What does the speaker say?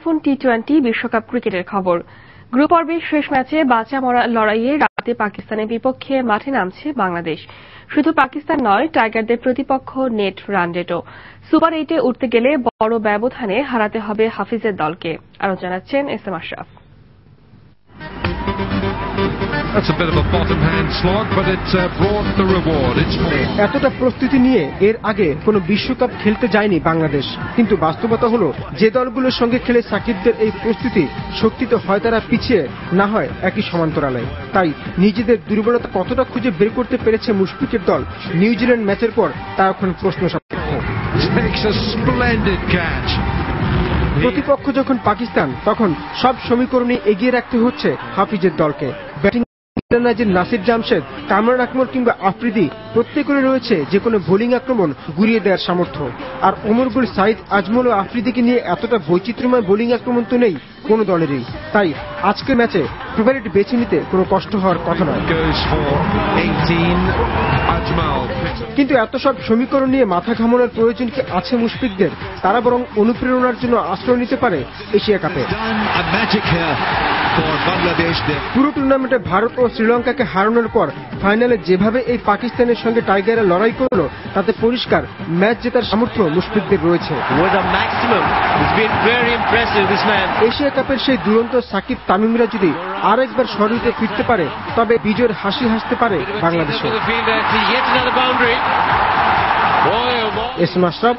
IPhone টি-20 বিশ্বকাপ ক্রিকেটের খবর। গ্রুপ পর্বের শেষ ম্যাচে বাঁচা মরা লড়াইয়ে রাতে পাকিস্তানের বিপক্ষে মাঠে নামছে বাংলাদেশ। শুধু পাকিস্তান নয়, টাইগারদের প্রতিপক্ষ নেট রান রেটও। সুপার 8-এ উঠতে গেলে বড় ব্যবধানে হারাতে হবে হাফিজের দলকে। আরো জানাচ্ছেন এস এম আশরাফ। এতটা প্রস্তুতি নিয়ে এর আগে কোনো বিশ্বকাপ খেলতে যায়নি বাংলাদেশ, কিন্তু বাস্তবতা হলো যে দলগুলোর সঙ্গে খেলে সাকিবদের এই প্রস্তুতি শক্তিতে হয় তারা পিছিয়ে, না হয় একই সমান্তরালে। তাই নিজেদের দুর্বলতা কতটা খুঁজে বের করতে পেরেছে মুশফিকের দল নিউজিল্যান্ড ম্যাচের পর তা এখন প্রশ্ন সাপেক্ষ। প্রতিপক্ষ যখন পাকিস্তান, তখন সব সমীকরণে এগিয়ে রাখতে হচ্ছে হাফিজের দলকে। ব্যাটিং নাসির জামশেদ, কামরান আকমর কিংবা আফ্রিদি প্রত্যেকেরই রয়েছে যে কোনো বোলিং আক্রমণ গুড়িয়ে দেওয়ার সামর্থ্য। আর ওমর গুল, সাইদ, আজমল ও আফ্রিদিকে নিয়ে এতটা বৈচিত্র্যময় বোলিং আক্রমণ তো নেই কোনো দলেরই। তাই আজকের ম্যাচে ফেভারিট বেছে নিতে কোনো কষ্ট হওয়ার কথা নয়। কিন্তু এত সব সমীকরণ নিয়ে মাথা ঘামানোর প্রয়োজন কি আছে মুশফিকদের? তারা বরং অনুপ্রেরণার জন্য আশ্রয় নিতে পারে এশিয়া কাপে। পুরো টুর্নামেন্টে ভারত ও শ্রীলঙ্কাকে হারানোর পর ফাইনালে যেভাবে এই পাকিস্তানের সঙ্গে টাইগাররা লড়াই করলো, তাতে পরিষ্কার ম্যাচ জেতার সামর্থ্য মুশফিকদের রয়েছে। এশিয়া কাপের সেই দুরন্ত সাকিব তামিমরা যদি আরেকবার স্বর্ণিতে ফিরতে পারে, তবে বিজয়ের হাসি হাসতে পারে বাংলাদেশে। S M Ashraf,